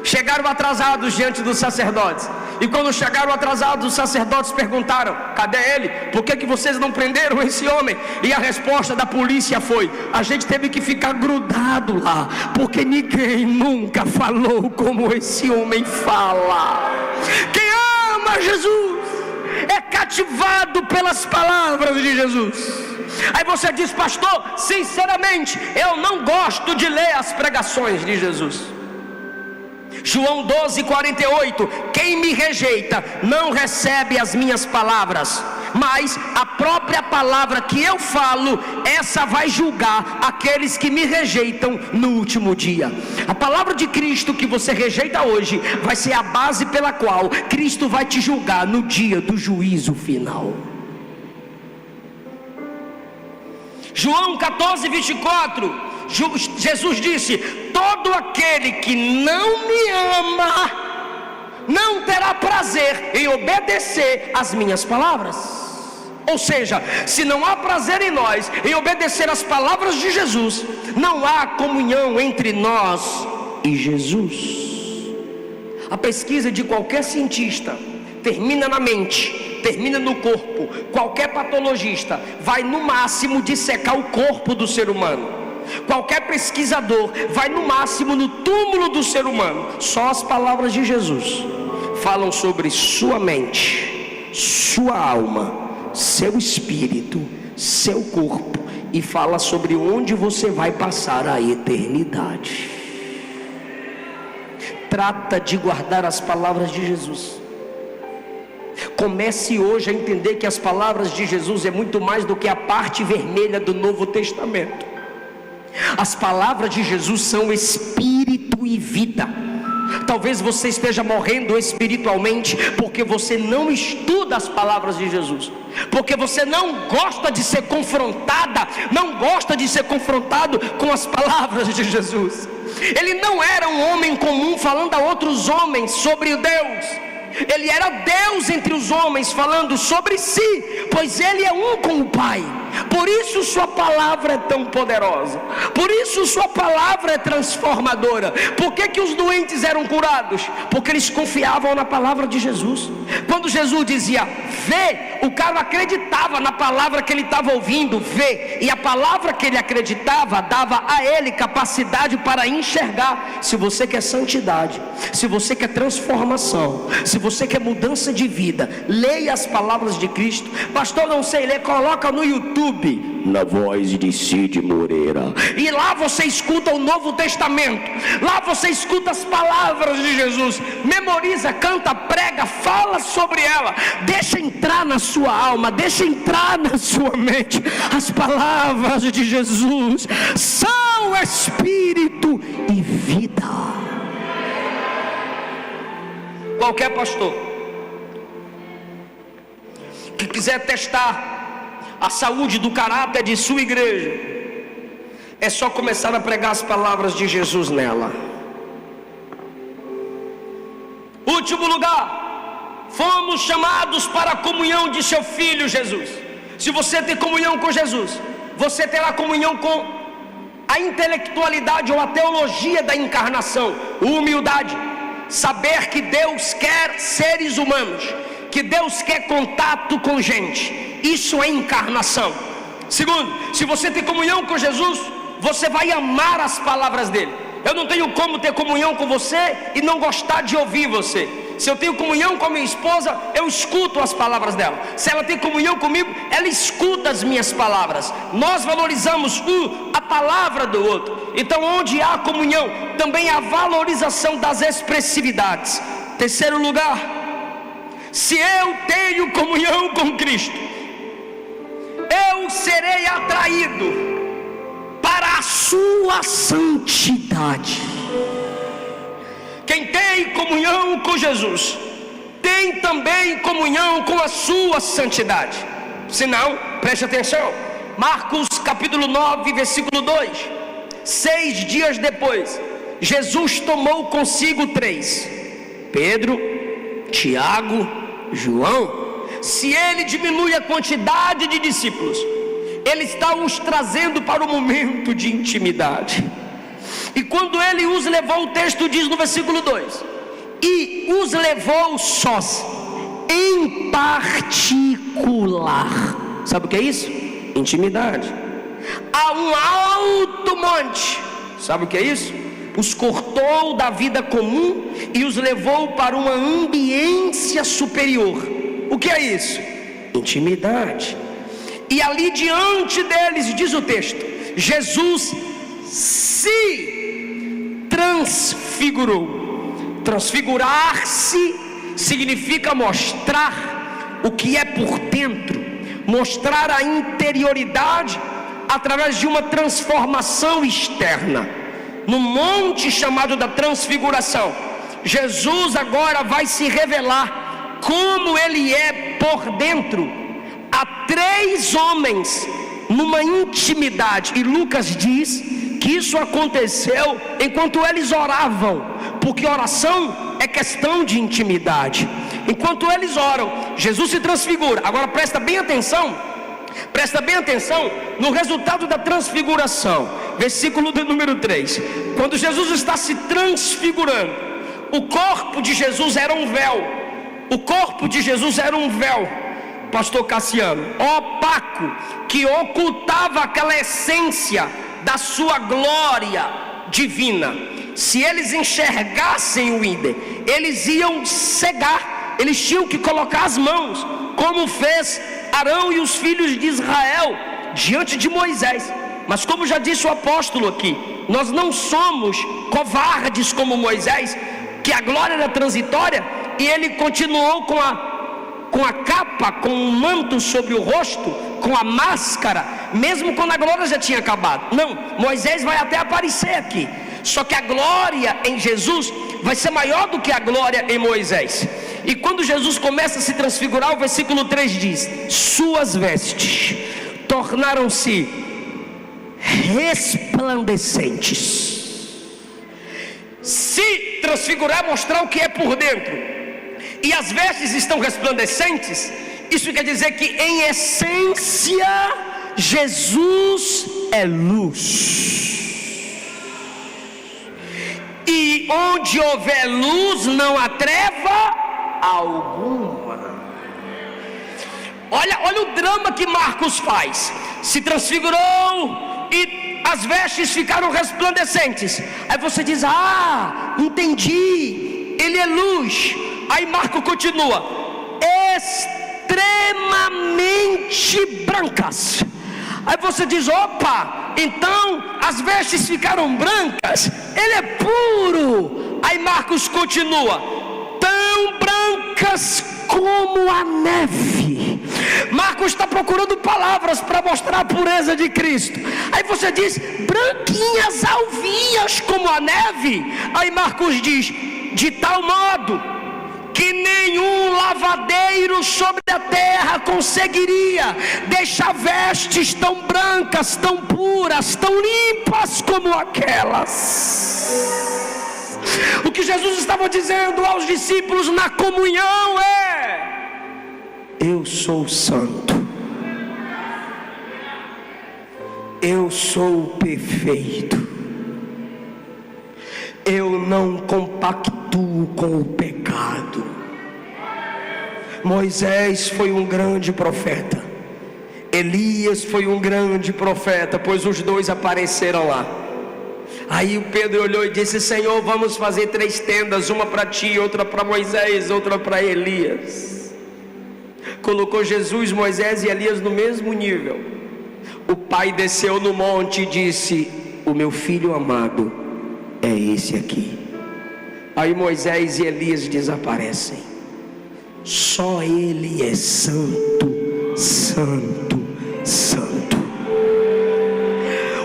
Chegaram atrasados diante dos sacerdotes. E quando chegaram atrasados, os sacerdotes perguntaram, cadê ele? Por que vocês não prenderam esse homem? E a resposta da polícia foi, a gente teve que ficar grudado lá, porque ninguém nunca falou como esse homem fala. Quem ama Jesus é cativado pelas palavras de Jesus. Aí você diz, pastor, sinceramente, eu não gosto de ler as pregações de Jesus. João 12:48, quem me rejeita não recebe as minhas palavras, mas a própria palavra que eu falo, essa vai julgar aqueles que me rejeitam no último dia. A palavra de Cristo que você rejeita hoje, vai ser a base pela qual Cristo vai te julgar no dia do juízo final. João 14:24, Jesus disse, todo aquele que não me ama, não terá prazer em obedecer às minhas palavras. Ou seja, se não há prazer em nós, em obedecer às palavras de Jesus, não há comunhão entre nós e Jesus. A pesquisa de qualquer cientista termina na mente, termina no corpo. Qualquer patologista vai no máximo dissecar o corpo do ser humano. Qualquer pesquisador vai no máximo no túmulo do ser humano. Só as palavras de Jesus falam sobre sua mente, sua alma, seu espírito, seu corpo, e fala sobre onde você vai passar a eternidade. Trata de guardar as palavras de Jesus. Comece hoje a entender que as palavras de Jesus é muito mais do que a parte vermelha do Novo Testamento. As palavras de Jesus são espírito e vida. Talvez você esteja morrendo espiritualmente porque você não estuda as palavras de Jesus, porque você não gosta de ser confrontada, não gosta de ser confrontado com as palavras de Jesus. Ele não era um homem comum falando a outros homens sobre Deus. Ele era Deus entre os homens, falando sobre si, pois ele é um com o Pai. Por isso sua palavra é tão poderosa, por isso sua palavra é transformadora. Por que os doentes eram curados? Porque eles confiavam na palavra de Jesus. Quando Jesus dizia vê, o cara acreditava na palavra que ele estava ouvindo, vê, e a palavra que ele acreditava dava a ele capacidade para enxergar. Se você quer santidade, se você quer transformação, se você quer mudança de vida, leia as palavras de Cristo. Pastor, não sei ler, coloca no YouTube YouTube, na voz de Cid Moreira. E lá você escuta o Novo Testamento, lá você escuta as palavras de Jesus. Memoriza, canta, prega, fala sobre ela. Deixa entrar na sua alma, deixa entrar na sua mente. As palavras de Jesus são espírito e vida. Qualquer pastor que quiser testar a saúde do caráter de sua igreja, é só começar a pregar as palavras de Jesus nela. Último lugar, fomos chamados para a comunhão de seu Filho Jesus. Se você tem comunhão com Jesus, você terá comunhão com a intelectualidade ou a teologia da encarnação. Humildade, saber que Deus quer seres humanos, que Deus quer contato com gente. Isso é encarnação. Segundo, se você tem comunhão com Jesus, você vai amar as palavras dele. Eu não tenho como ter comunhão com você e não gostar de ouvir você. Se eu tenho comunhão com a minha esposa, eu escuto as palavras dela. Se ela tem comunhão comigo, ela escuta as minhas palavras. Nós valorizamos a palavra do outro. Então, onde há comunhão, também há valorização das expressividades. Terceiro lugar, se eu tenho comunhão com Cristo, eu serei atraído para a sua santidade. Quem tem comunhão com Jesus, tem também comunhão com a sua santidade. Se não, preste atenção. Marcos capítulo 9, versículo 2. 6 dias depois, Jesus tomou consigo 3: Pedro, Tiago, João. Se ele diminui a quantidade de discípulos, ele está os trazendo para o momento de intimidade. E quando ele os levou, o texto diz no versículo 2: e os levou sós, em particular. Sabe o que é isso? Intimidade. A um alto monte. Sabe o que é isso? Os cortou da vida comum e os levou para uma ambiência superior. O que é isso? Intimidade. E ali diante deles, diz o texto, Jesus se transfigurou. Transfigurar-se significa mostrar o que é por dentro, mostrar a interioridade através de uma transformação externa. No monte chamado da transfiguração, Jesus agora vai se revelar como ele é por dentro a 3 homens numa intimidade. E Lucas diz que isso aconteceu enquanto eles oravam, porque oração é questão de intimidade. Enquanto eles oram, Jesus se transfigura. Agora presta bem atenção no resultado da transfiguração. Versículo de número 3. Quando Jesus está se transfigurando, o corpo de Jesus era um véu. O corpo de Jesus era um véu, pastor Cassiano, opaco, que ocultava aquela essência da sua glória divina. Se eles enxergassem o ídolo, eles iam cegar, eles tinham que colocar as mãos, como fez Arão e os filhos de Israel diante de Moisés. Mas como já disse o apóstolo aqui, nós não somos covardes como Moisés, que a glória era transitória e ele continuou com a capa, com o manto sobre o rosto, com a máscara, mesmo quando a glória já tinha acabado. Não, Moisés vai até aparecer aqui, só que a glória em Jesus vai ser maior do que a glória em Moisés. E quando Jesus começa a se transfigurar, o versículo 3 diz: suas vestes tornaram-se resplandecentes. Se transfigurar, mostrar o que é por dentro, e as vestes estão resplandecentes, isso quer dizer que em essência Jesus é luz. E onde houver luz não há treva alguma. Olha o drama que Marcos faz. Se transfigurou e as vestes ficaram resplandecentes. Aí você diz: ah, entendi, ele é luz. Aí Marcos continua: extremamente brancas. Aí você diz: opa, então as vestes ficaram brancas, ele é puro. Aí Marcos continua: tão brancas como a neve. Marcos está procurando palavras para mostrar a pureza de Cristo. Aí você diz: branquinhas, alvinhas como a neve. Aí Marcos diz: de tal modo que nenhum lavadeiro sobre a terra conseguiria deixar vestes tão brancas, tão puras, tão limpas como aquelas. O que Jesus estava dizendo aos discípulos na comunhão é: eu sou santo, eu sou perfeito, eu não compactuo com o pecado. Moisés foi um grande profeta, Elias foi um grande profeta, pois os dois apareceram lá. Aí o Pedro olhou e disse: Senhor, vamos fazer 3 tendas, uma para ti, outra para Moisés, outra para Elias. Colocou Jesus, Moisés e Elias no mesmo nível. O pai desceu no monte e disse: o meu filho amado é esse aqui. Aí Moisés e Elias desaparecem. Só ele é santo, santo, santo.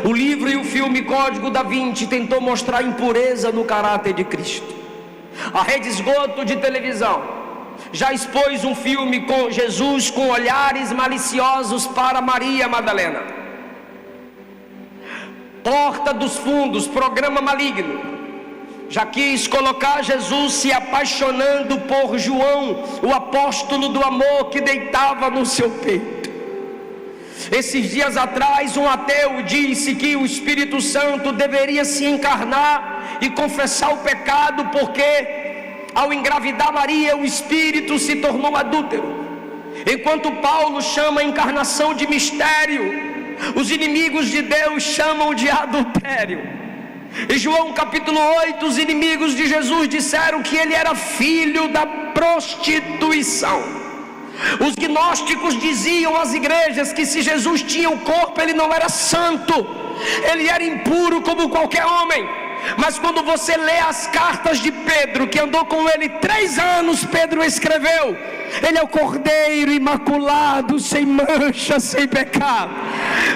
O livro e o filme Código da Vinci tentou mostrar a impureza no caráter de Cristo. A Rede Esgoto de televisão já expôs um filme com Jesus com olhares maliciosos para Maria Madalena. Porta dos Fundos, programa maligno, já quis colocar Jesus se apaixonando por João, o apóstolo do amor que deitava no seu peito. Esses dias atrás um ateu disse que o Espírito Santo deveria se encarnar e confessar o pecado, porque ao engravidar Maria o Espírito se tornou adúltero. Enquanto Paulo chama a encarnação de mistério, os inimigos de Deus chamam de adultério. Em João capítulo 8, os inimigos de Jesus disseram que ele era filho da prostituição. Os gnósticos diziam às igrejas que se Jesus tinha o corpo, ele não era santo, ele era impuro como qualquer homem. Mas quando você lê as cartas de Pedro, que andou com ele 3 anos, Pedro escreveu: ele é o cordeiro imaculado, sem mancha, sem pecado.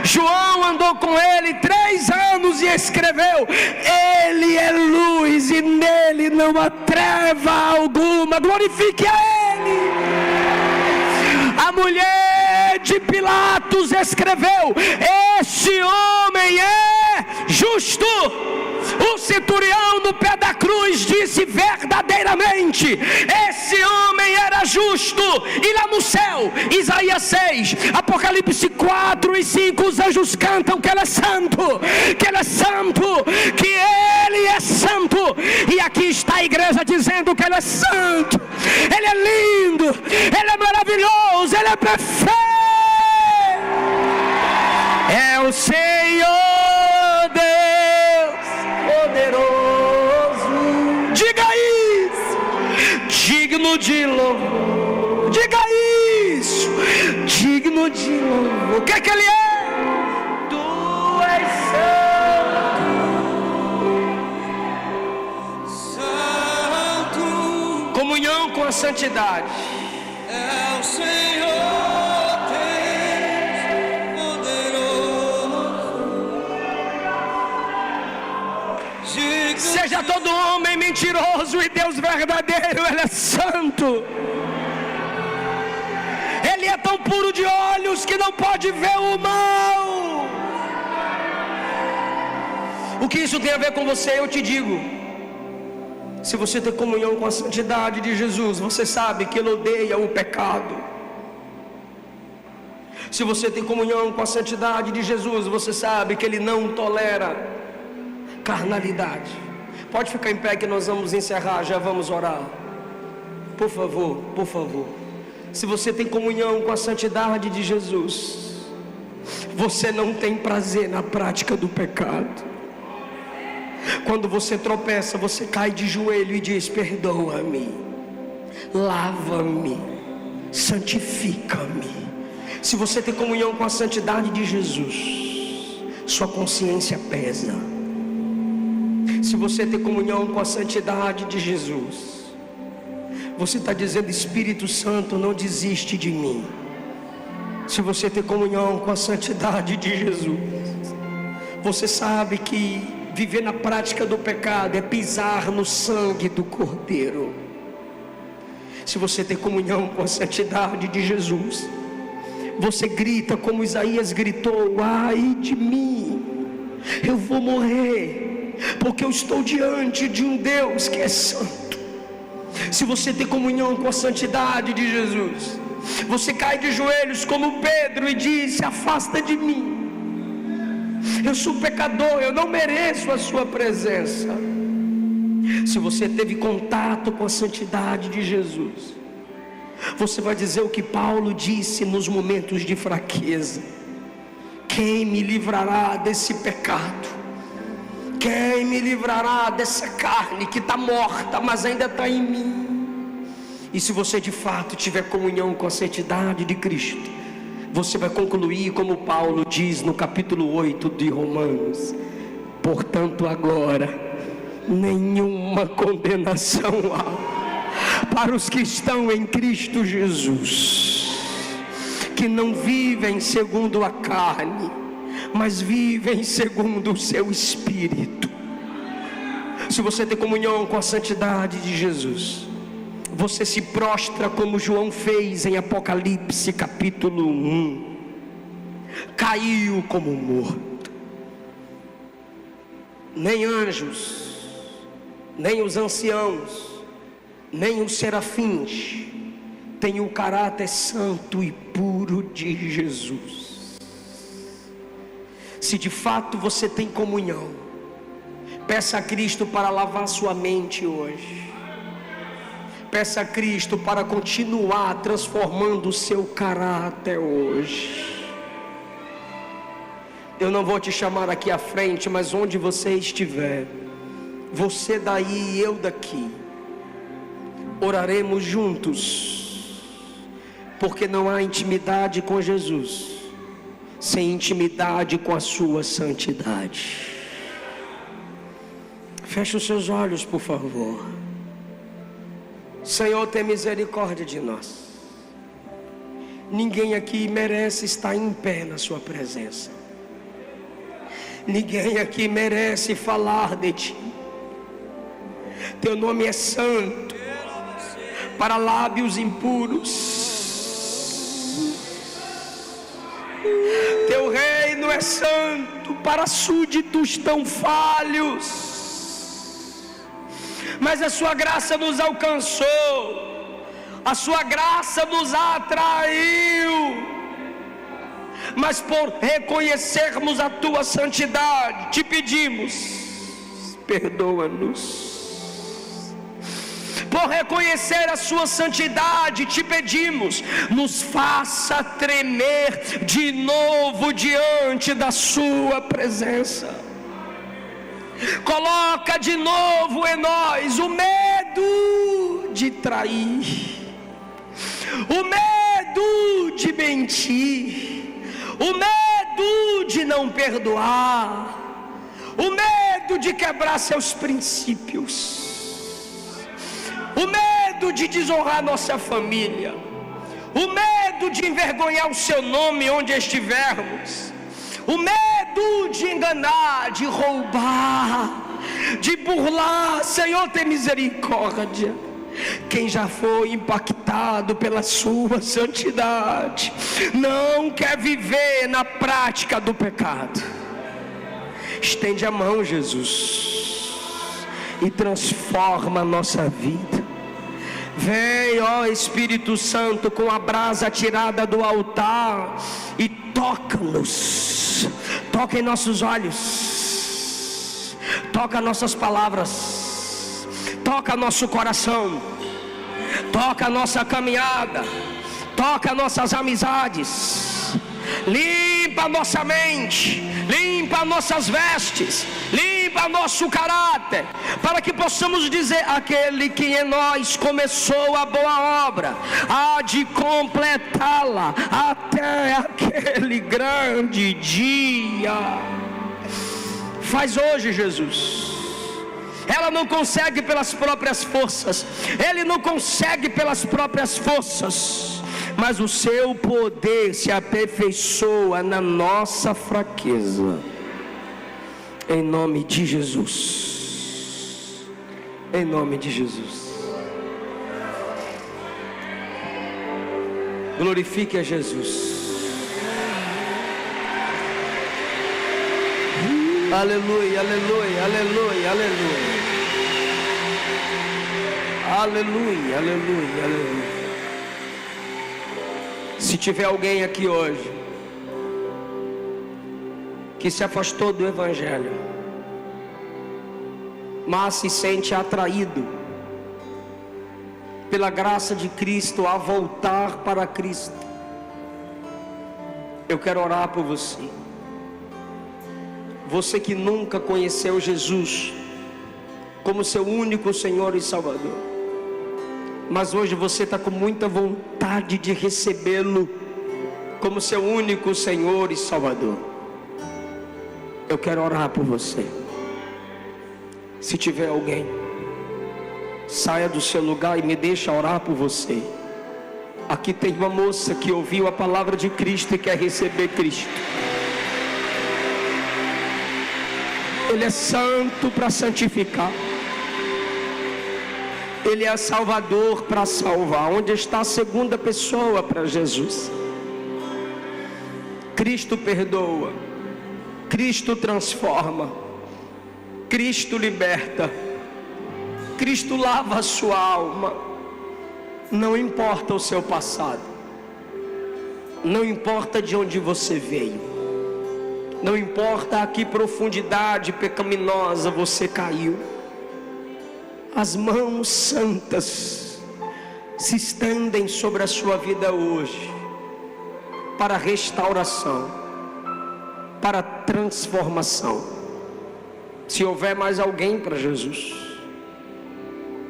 João andou com ele 3 anos e escreveu: ele é luz e nele não há treva alguma, glorifique a ele. A mulher de Pilatos escreveu: esse homem é justo. O centurião no pé da cruz disse: verdadeiramente esse homem era justo. E lá no céu, Isaías 6, Apocalipse 4 e 5, os anjos cantam que ele é santo, que ele é santo, que ele é santo. E aqui está a igreja dizendo que ele é santo, ele é lindo, ele é maravilhoso, ele é perfeito. É o Senhor Deus poderoso. Diga isso. Digno de louvor. Diga isso. Digno de louvor. O que é que ele é? Tu és santo. Santo. Comunhão com a santidade. É o Senhor. Seja todo homem mentiroso e Deus verdadeiro, ele é santo. Ele é tão puro de olhos que não pode ver o mal. O que isso tem a ver com você? Eu te digo: se você tem comunhão com a santidade de Jesus, você sabe que ele odeia o pecado. Se você tem comunhão com a santidade de Jesus, você sabe que ele não tolera carnalidade. Pode ficar em pé que nós vamos encerrar, já vamos orar. Por favor, por favor. Se você tem comunhão com a santidade de Jesus, você não tem prazer na prática do pecado. Quando você tropeça, você cai de joelho e diz: perdoa-me, lava-me, santifica-me, Se você tem comunhão com a santidade de Jesus, sua consciência pesa. Se você tem comunhão com a santidade de Jesus, você está dizendo: Espírito Santo, não desiste de mim. Se você tem comunhão com a santidade de Jesus, você sabe que viver na prática do pecado é pisar no sangue do Cordeiro. Se você tem comunhão com a santidade de Jesus, você grita como Isaías gritou: ai de mim, eu vou morrer, porque eu estou diante de um Deus que é santo. Se você tem comunhão com a santidade de Jesus, você cai de joelhos como Pedro e diz: afasta de mim, eu sou pecador, eu não mereço a sua presença. Se você teve contato com a santidade de Jesus, você vai dizer o que Paulo disse nos momentos de fraqueza: quem me livrará desse pecado? Quem me livrará dessa carne que está morta, mas ainda está em mim? E se você de fato tiver comunhão com a santidade de Cristo, você vai concluir como Paulo diz no capítulo 8 de Romanos: portanto agora nenhuma condenação há para os que estão em Cristo Jesus, que não vivem segundo a carne, mas vivem segundo o seu Espírito. Se você tem comunhão com a santidade de Jesus, você se prostra como João fez em Apocalipse capítulo 1, caiu como morto. Nem anjos, nem os anciãos, nem os serafins têm o caráter santo e puro de Jesus. Se de fato você tem comunhão, peça a Cristo para lavar sua mente hoje. Peça a Cristo para continuar transformando o seu caráter hoje. Eu não vou te chamar aqui à frente, mas onde você estiver, você daí e eu daqui, oraremos juntos, porque não há intimidade com Jesus sem intimidade com a sua santidade. Feche os seus olhos, por favor. Senhor, tem misericórdia de nós. Ninguém aqui merece estar em pé na sua presença. Ninguém aqui merece falar de ti. Teu nome é santo para lábios impuros. Teu reino é santo para súditos tão falhos. Mas a sua graça nos alcançou, a sua graça nos atraiu. Mas por reconhecermos a tua santidade, te pedimos, perdoa-nos. Por reconhecer a sua santidade, te pedimos, nos faça tremer de novo diante da sua presença. Coloca de novo em nós o medo de trair, o medo de mentir, o medo de não perdoar, o medo de quebrar seus princípios, o medo de desonrar nossa família, o medo de envergonhar o seu nome onde estivermos, o medo de enganar, de roubar, de burlar. Senhor, tem misericórdia. Quem já foi impactado pela sua santidade não quer viver na prática do pecado. Estende a mão, Jesus, e transforma a nossa vida. Vem, ó Espírito Santo, com a brasa tirada do altar e toca-nos, toca em nossos olhos, toca nossas palavras, toca nosso coração, toca nossa caminhada, toca nossas amizades, limpa nossa mente, limpa nossas vestes, limpa aviva nosso caráter, para que possamos dizer: aquele que em nós começou a boa obra há de completá-la até aquele grande dia. Faz hoje, Jesus. Ela não consegue pelas próprias forças, ele não consegue pelas próprias forças, mas o seu poder se aperfeiçoa na nossa fraqueza. Em nome de Jesus. Em nome de Jesus. Glorifique a Jesus. Aleluia, aleluia, aleluia, aleluia. Aleluia, aleluia, aleluia. Se tiver alguém aqui hoje que se afastou do Evangelho, mas se sente atraído pela graça de Cristo a voltar para Cristo, eu quero orar por você. Você que nunca conheceu Jesus como seu único Senhor e Salvador, mas hoje você está com muita vontade de recebê-lo como seu único Senhor e Salvador. Eu quero orar por você. Se tiver alguém, saia do seu lugar e me deixa orar por você. Aqui tem uma moça que ouviu a palavra de Cristo e quer receber Cristo. Ele é santo para santificar, ele é salvador para salvar. Onde está a segunda pessoa para Jesus? Cristo perdoa, Cristo transforma, Cristo liberta, Cristo lava a sua alma. Não importa o seu passado, não importa de onde você veio, não importa a que profundidade pecaminosa você caiu, as mãos santas se estendem sobre a sua vida hoje, para restauração, para transformação. Se houver mais alguém para Jesus,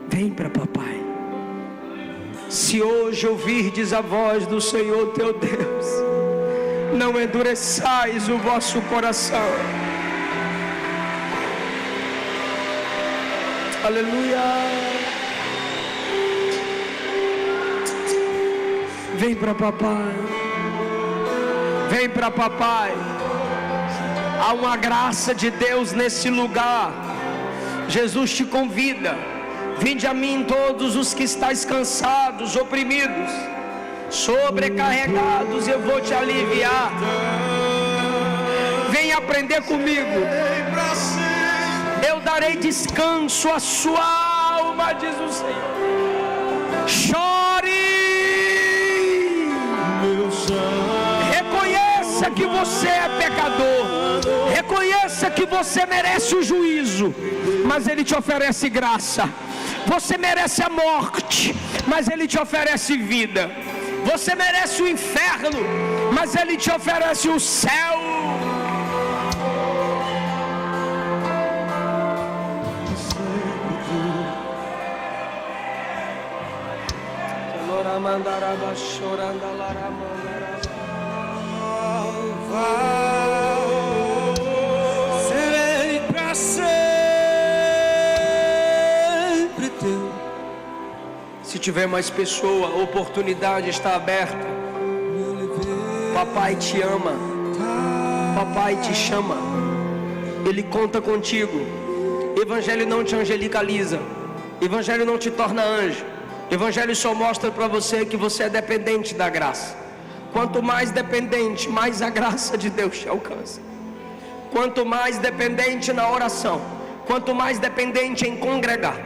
vem para papai. Se hoje ouvirdes a voz do Senhor teu Deus, não endureçais o vosso coração. Aleluia. Vem para papai. Vem para papai. Há uma graça de Deus nesse lugar. Jesus te convida: vinde a mim todos os que estáis cansados, oprimidos, sobrecarregados, eu vou te aliviar. Vem aprender comigo. Eu darei descanso à sua alma, diz o Senhor. Chore. Reconheça que você é pecador. Reconheça que você merece o juízo, mas Ele te oferece graça. Você merece a morte, mas Ele te oferece vida. Você merece o inferno, mas Ele te oferece o céu. Serei para sempre teu. Se tiver mais pessoa, a oportunidade está aberta. Papai te ama, papai te chama, Ele conta contigo. Evangelho não te angelicaliza, Evangelho não te torna anjo. Evangelho só mostra para você que você é dependente da graça. Quanto mais dependente, mais a graça de Deus te alcança. Quanto mais dependente na oração, quanto mais dependente em congregar,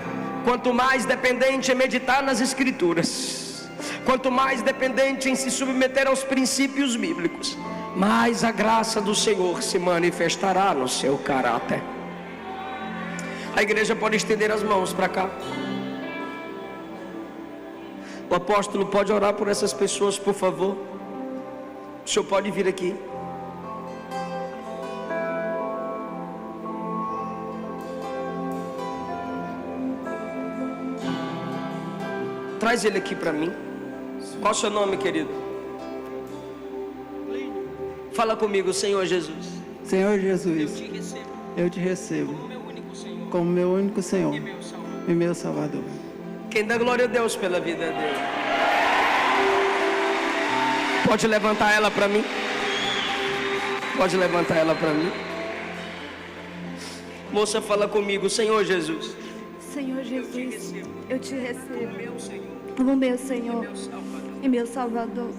quanto mais dependente em meditar nas Escrituras, quanto mais dependente em se submeter aos princípios bíblicos, mais a graça do Senhor se manifestará no seu caráter. A igreja pode estender as mãos para cá. O apóstolo pode orar por essas pessoas, por favor. O senhor pode vir aqui. Traz ele aqui para mim. Qual o seu nome, querido? Fala comigo, Senhor Jesus. Senhor Jesus, eu te recebo como meu único Senhor e meu Salvador. Quem dá glória a Deus pela vida dele? Pode levantar ela para mim? Pode levantar ela para mim? Moça, fala comigo, Senhor Jesus. Senhor Jesus, eu te recebo como meu Senhor e meu Salvador.